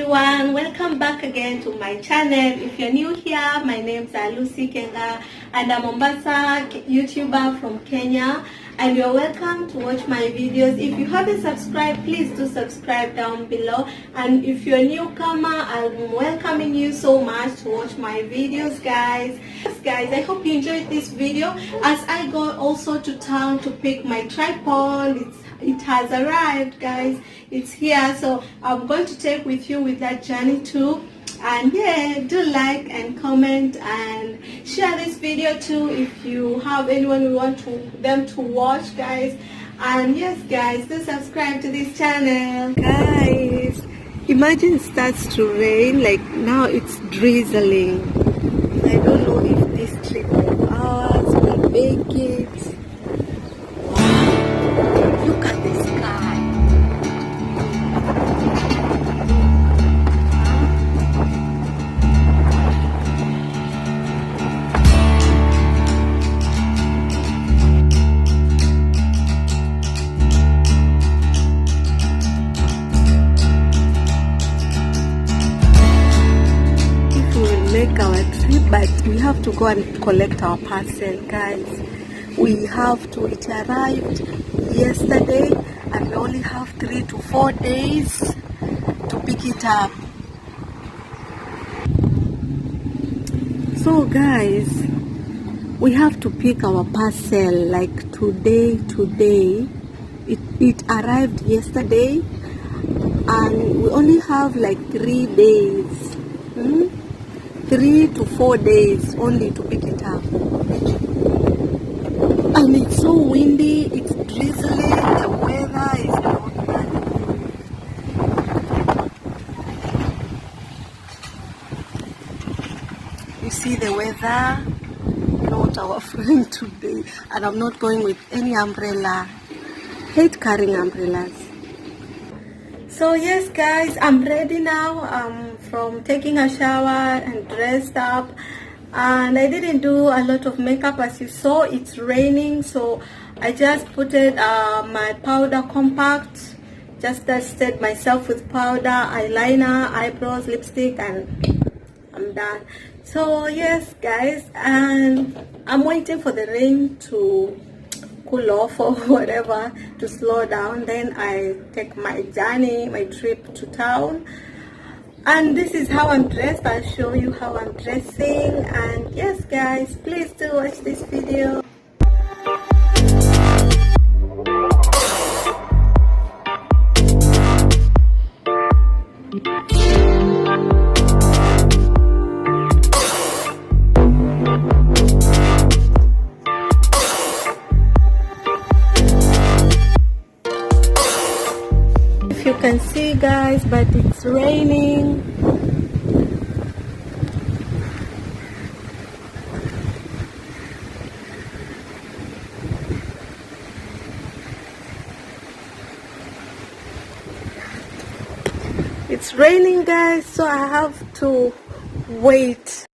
everyone, welcome back again to my channel. If you're new here, my name's Lucy Kenga and I'm a Mombasa YouTuber from Kenya, and you're welcome to watch my videos. If you haven't subscribed, please do subscribe down below, and if you're a newcomer, I'm welcoming you so much to watch my videos, guys. Yes, guys, I hope you enjoyed this video as I go also to town to pick my tripod. It has arrived, guys. It's here, so I'm going to take with you with that journey too. And yeah, do like and comment and share this video too if you have anyone you want them to watch, guys. And yes, guys, do subscribe to this channel. Guys, imagine it starts to rain, like now it's drizzling. I don't know if this trip of ours will make it. Look at the sky. If we will make our trip, but we have to go and collect our parcel, guys. We have to, it arrived yesterday and we only have 3 to 4 days to pick it up. So guys, we have to pick our parcel like today. It arrived yesterday and we only have like 3 days, 3 to 4 days only to pick it up. And it's so windy, it's drizzling, the weather is not that good. You see the weather, not our friend today. And I'm not going with any umbrella. Hate carrying umbrellas. So yes, guys, I'm ready now. From taking a shower and dressed up. And I didn't do a lot of makeup. As you saw, it's raining, so I just put my powder compact, just dusted myself with powder, eyeliner, eyebrows, lipstick, and I'm done. So yes, guys, and I'm waiting for the rain to cool off or whatever, to slow down, then I take my journey, my trip to town. And this is how I'm dressed. I'll show you how I'm dressing. And yes, guys, please do watch this video. If you can see, guys, but it's raining. It's raining, guys, so I have to wait.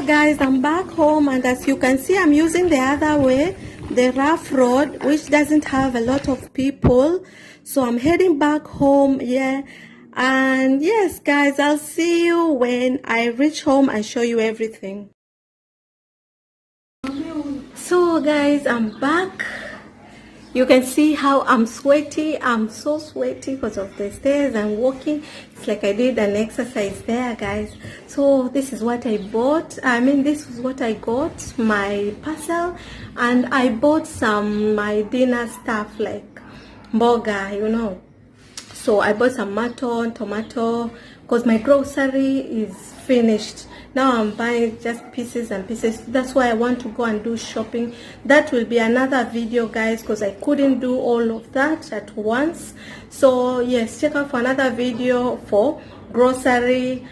guys, I'm back home, and as you can see, I'm using the other way, the rough road, which doesn't have a lot of people. So I'm heading back home. Yeah, and yes guys, I'll see you when I reach home and show you everything. So guys, I'm back. You can see how I'm sweaty. I'm so sweaty because of the stairs and walking. It's like I did an exercise there, guys. So this is what I bought. This is what I got, my parcel. And I bought some my dinner stuff like mboga, you know. So I bought some mutton, tomato, because my grocery is finished. Now I'm buying just pieces and pieces. That's why I want to go and do shopping. That will be another video, guys, because I couldn't do all of that at once. So yes, check out for another video for grocery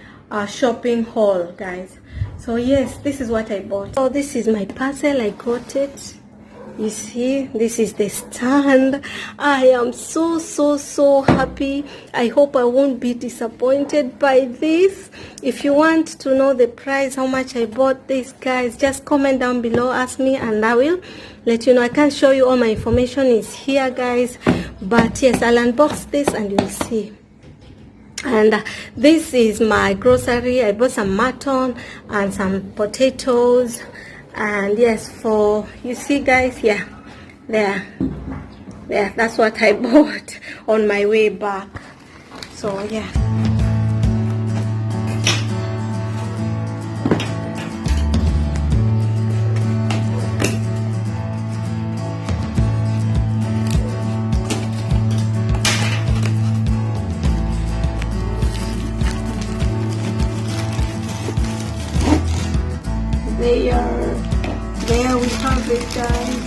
shopping haul, guys. So yes, this is what I bought. So this is my parcel. I got it. You see, this is the stand. I am so happy. I hope I won't be disappointed by this. If you want to know the price, how much I bought this, guys, just comment down below, ask me, and I will let you know. I can't show you all my information is here, guys, but yes, I'll unbox this and you'll see. And this is my grocery. I bought some mutton and some potatoes. And yes, for you see, guys, yeah, there, that's what I bought on my way back. So yeah. There we have it, guys.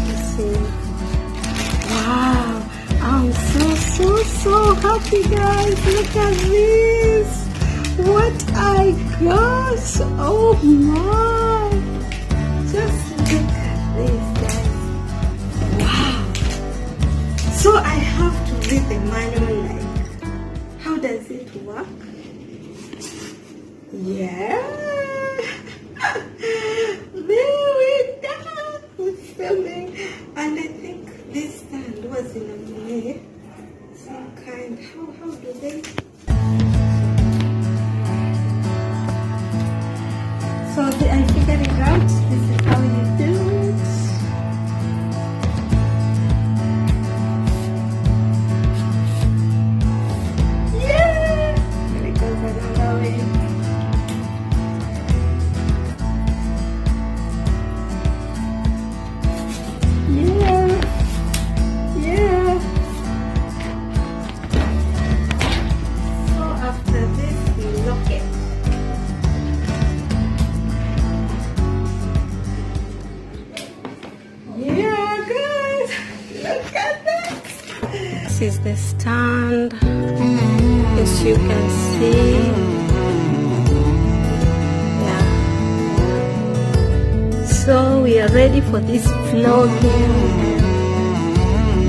Let's see. Wow, I'm so happy, guys. Look at this. What I got. Oh my. Just look at this, guys. Wow. So I have to read the manual, like, how does it work? Yeah. There we go with filming, and I think this stand was in a way some kind. How do they? So I figured it out. This is how you do it. Yeah, there it goes another way. This is the stand, as you can see. Yeah. So we are ready for this vlogging.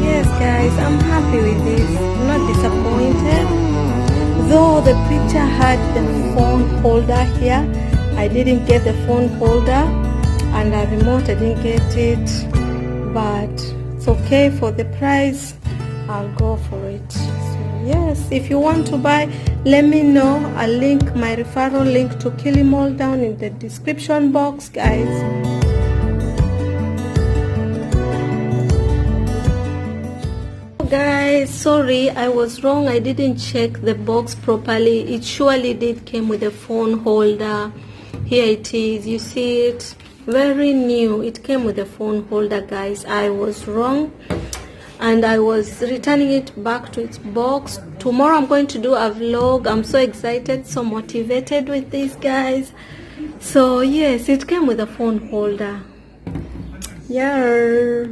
Yes, guys, I'm happy with this. I'm not disappointed. Though the picture had the phone holder here, I didn't get the phone holder, and the remote I didn't get it, but it's okay. For the price, I'll go for it. So yes, if you want to buy, let me know. I'll link my referral link to Kilimall down in the description box, guys. Guys, sorry, I was wrong. I didn't check the box properly. It surely did came with a phone holder. Here it is. You see it? Very new. It came with a phone holder, guys. I was wrong, and I was returning it back to its box. Tomorrow I'm going to do a vlog. I'm so excited, so motivated with this, guys. So yes, it came with a phone holder. Yeah.